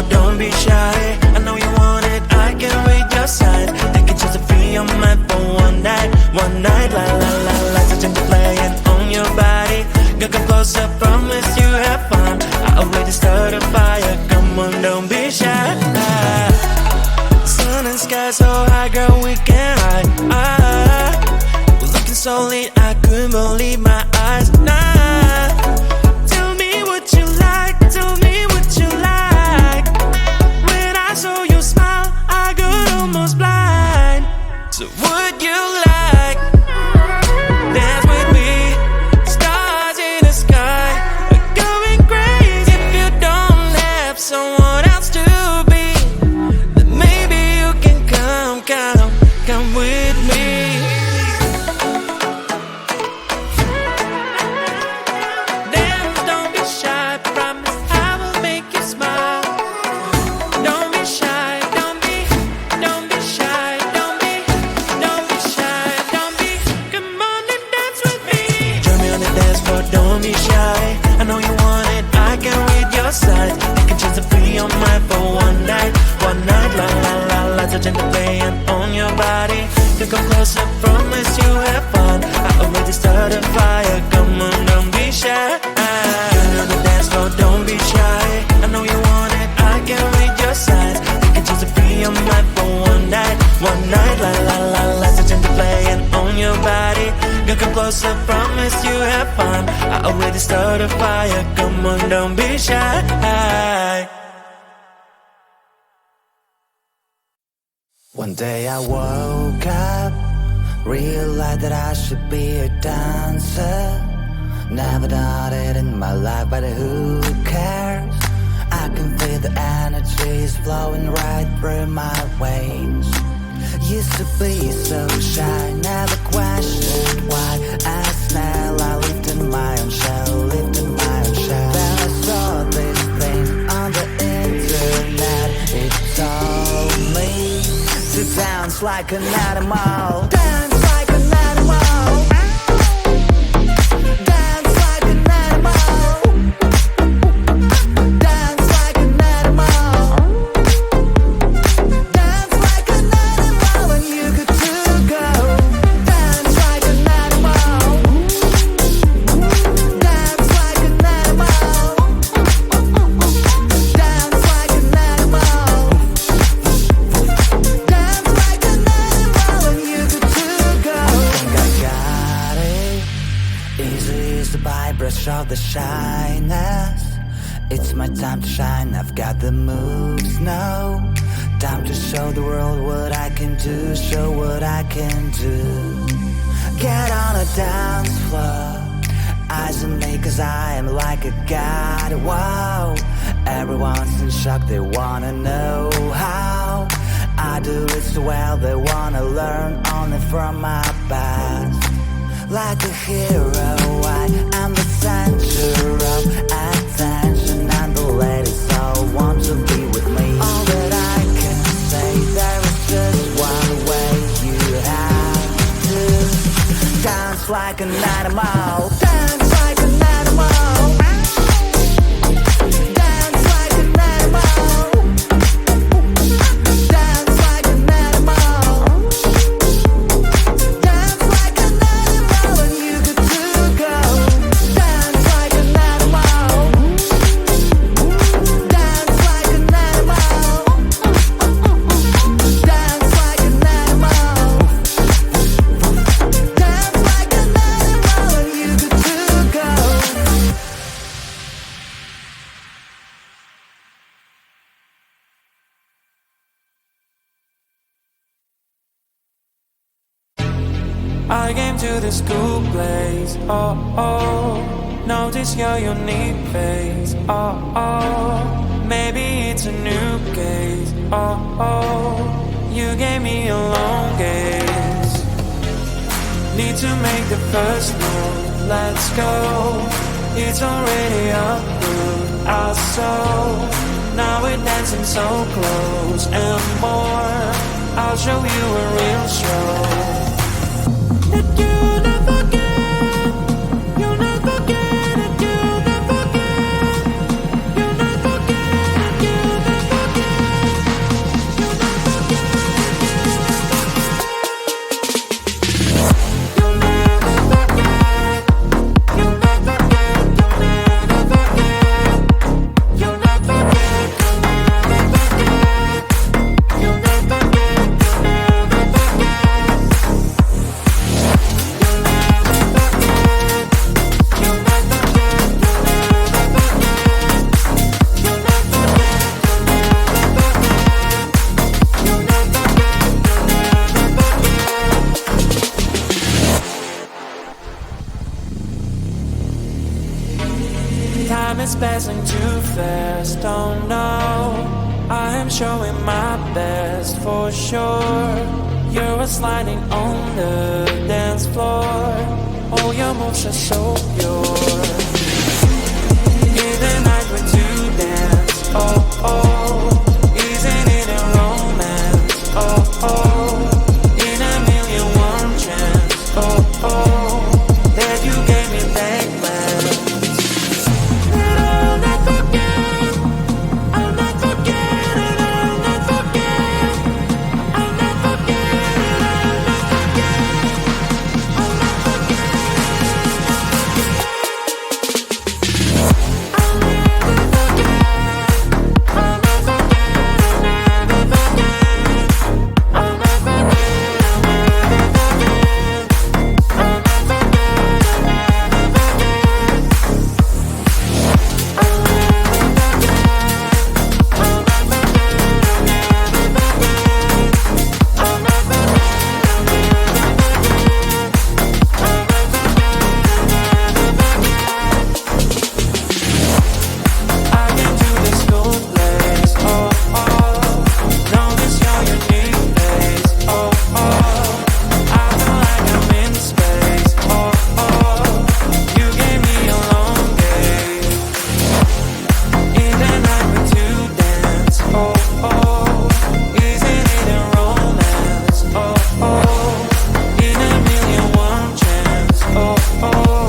don't be shy. I know you want it, I can read your signs. Take it just to free your mind for one night. One night, la la la la. Touching the playing on your body. Gonna come closer, promise you have fun. I already started a fire, come on, don't be shy. Sun and sky so high, girl, we can hide. We're looking so lit, I couldn't believe my eyes. Tell me what you like, tell me what you like. When I saw you smile, I got almost blind. So would you like dance with me? Stars in the sky are going crazy. If you don't have someone else to be, then maybe you can come with me. Dance, don't be shy, promise I will make you smile. Don't be shy, don't be shy, don't be shy, don't be. Come on and dance with me. Join me on the dance floor, don't be shy. I know you want it, I can read your signs. Take a chance to free your mind for one night, la la la la. Touching the playing on your body. You come closer, promise you have fun. I already started a fire, come on, don't be shy. Join me on the dance floor, don't be shy. I know you want it, I can read your signs. Take a chance to free your mind for one night, la la la la. Touching the playing on your body. Gonna come closer, promise you have fun. I already started a fire, come on, don't be shy. One day I woke up, realized that I should be a dancer. Never done it in my life, but who cares? I can feel the energy is flowing right through my veins. Used to be so shy, never questioned why. As now I lived in my own shell, lived in my own shell. Then I saw this thing on the internet. It told me to dance like an animal. Dance like an animal. Dance like an animal. Dance like an animal. Dance like an animal, and you could too go. Dance like an animal. Dance like an animal. Dance like an animal. Dance like an animal, and you could too go. I think I got it. Easy is the brush of the shyness. It's my time to shine, I've got the moves now. Time to show the world what I can do, show what I can do. Get on a dance floor, eyes on me cause I am like a god. Wow, everyone's in shock, they wanna know how I do it so well, they wanna learn only from my past. Like a hero, I am the center of attention, and the ladies all want to be with me. All that I can say, there is just one way you have to dance like an animal. Dance like an animal. Dance like an animal. Dance like an animal. Dance like an animal, and you could too go. Dance like an animal. Dance like an animal. Dance like an animal. Dance like an animal, and you could too go. I came to this cool place, oh oh. Notice your unique face, oh oh. Maybe it's a new case, oh oh. You gave me a long gaze. Need to make the first move, let's go. It's already approved, I saw. Now we're dancing so close and more. I'll show you a real show. That you'll never get, you'll never get it, you'll never get, you'll never get it, you'll never Time is passing too fast, oh no, I am showing my best for sure. You're sliding on the dance floor. All your moves are so pure. In the night we're to dance, oh oh. Isn't it a romance, oh oh. In a million one chance, oh oh. That you gave me back when. And I'll not forget, I'll not forget, and I'll not forget, I'll not forget, and I'll not forget, I'll not forget. I'll never forget, I'll never forget, I'll never forget, I'll never forget, I'll never I can do this coolness, oh oh. Notice your unique face, oh oh. I feel like I'm in space, oh oh. You gave me a long day. In the night we're to dance, oh oh. Isn't it a romance, oh oh. In a million one chance, oh oh.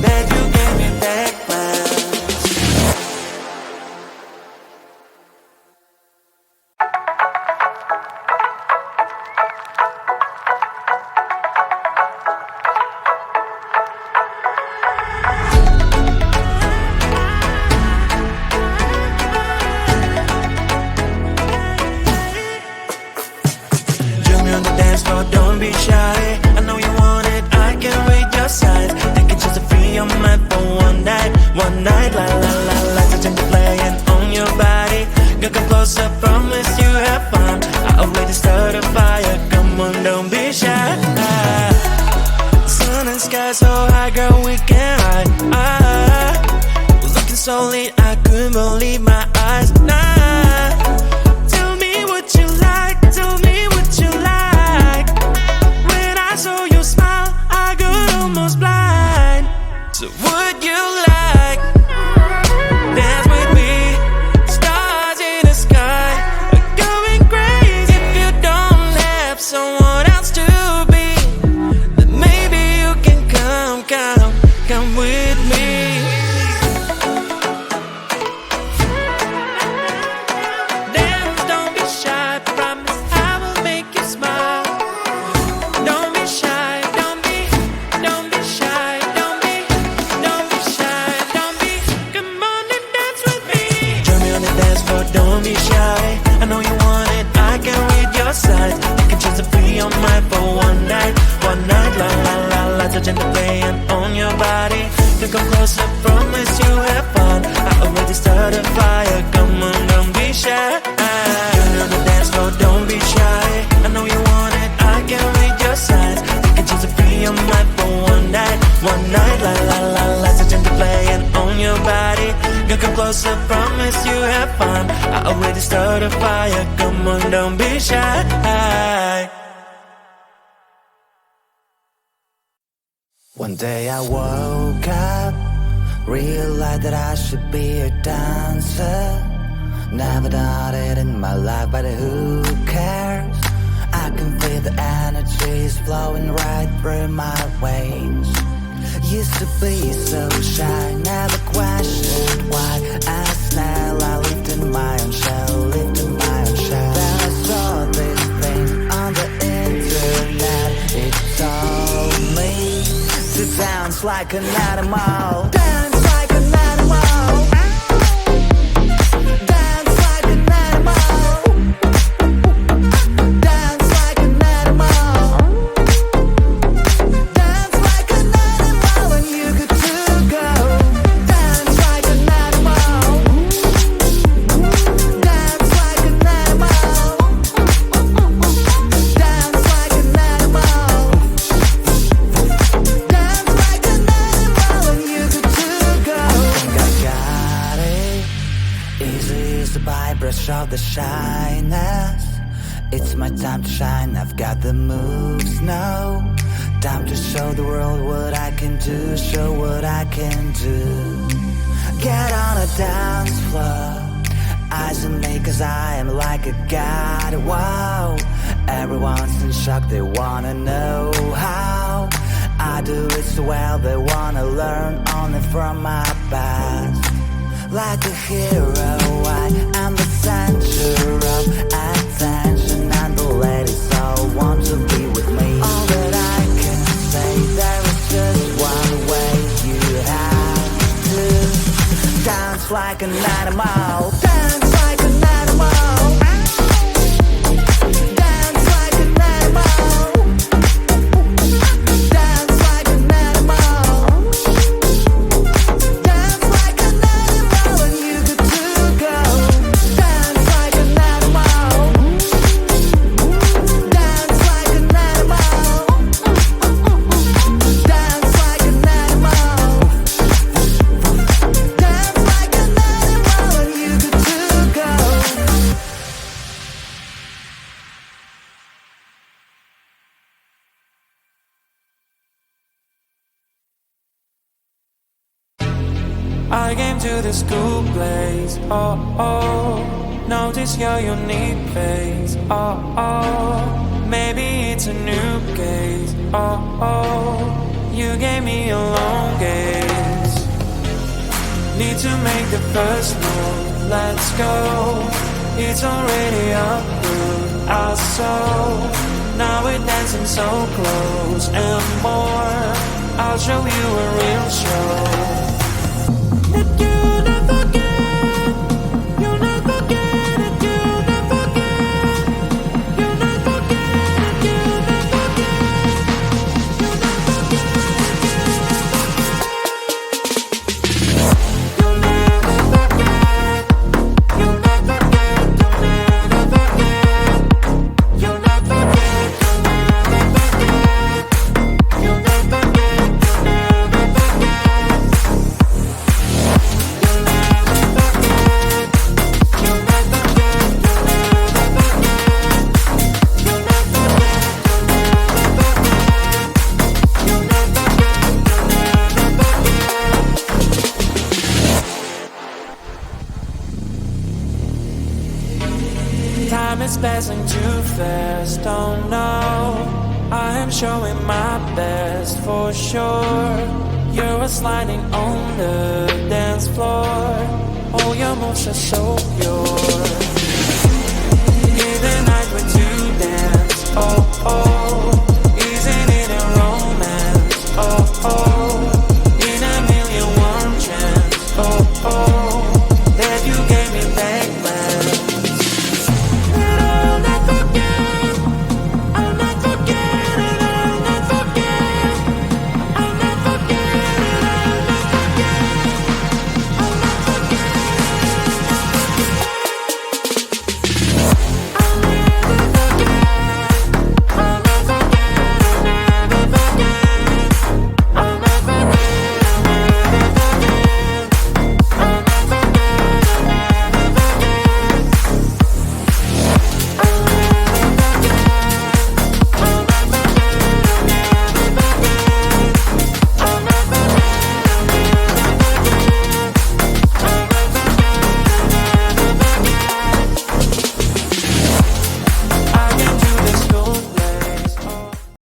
That you gave me back plans. Join me on the dance floor, don't be shy. I know you want it, I can read your signs. Think it's just a free your mind for one night, la la la la. Touching the playing on your body. Girl, come closer, promise you have fun. I already started a fire, come on, don't be shy. Sun and sky so high, girl, we can hide. Looking so lit, I couldn't believe my eyes. Nah. Tell me what you like, tell me what you like. When I saw you smile, I got almost blind. So would you like dance with me? Stars in the sky are going crazy. If you don't have someone else to be, then maybe you can come with me. Dance, don't be shy, promise I will make you smile. Don't be shy, don't be shy, don't be shy, don't be. Come on and dance with me. Join me on the dance floor, don't be shy. I know you want it, I can read your signs. You can choose to be on mine for one night, la la la la. Touching the playing on your body. You come closer, promise you have fun. I already started a fire, come on, don't be shy. Join me on the dance floor, don't be shy. I know you want it, I can read your signs. You can choose to be on mine for one night, la la la la. Touching the playing on your body. You come closer, promise you have fun. I already started a fire, come on, don't be shy. One day I woke up, realized that I should be a dancer. Never done it in my life, but who cares? I can feel the energy is flowing right through my veins. Used to be so shy, never questioned why. As now I lived in my own shell, lived in my own shell. Then I saw this thing on the internet. It told me to dance like an animal. Dance like an animal. Dance like an animal. Dance like an animal. Dance like an animal when you get to go. Dance like an animal. Dance like an animal. Dance like an animal. Dance like an animal when you get by brush of the shyness. It's my time to shine, I've got the moves now. Time to show the world what I can do, show what I can do. Get on a dance floor, eyes on me cause I am like a god, wow. Everyone's in shock, they wanna know how I do it so well, they wanna learn only from my past. Like a hero, I am the center of attention, and the ladies all want to be with me. All that I can say, there is just one way. You have to dance like an animal. Dance like an animal. Dance like an animal. Dance like an animal. Dance like an animal, and you good to go. Dance like an animal. Dance like an animal. Dance like an animal. Dance like an animal, and you good to go. I came to this cool place, oh, oh. Notice your unique face, oh, oh. Maybe it's a new case, oh, oh. You gave me a long gaze. Need to make the first move, let's go. It's already up through our soul. Now we're dancing so close and more. I'll show you a real show. That you'll never get, you'll never get it, you'll never get, you'll never get it, you'll never get, you'll never get it, you'll never forget, you'll never get, you'll never get, you'll never get, you'll never get, you'll never get, you'll never forget. Time is passing too fast, oh no. I am showing my best for sure. You're sliding on the dance floor. All your moves are so pure.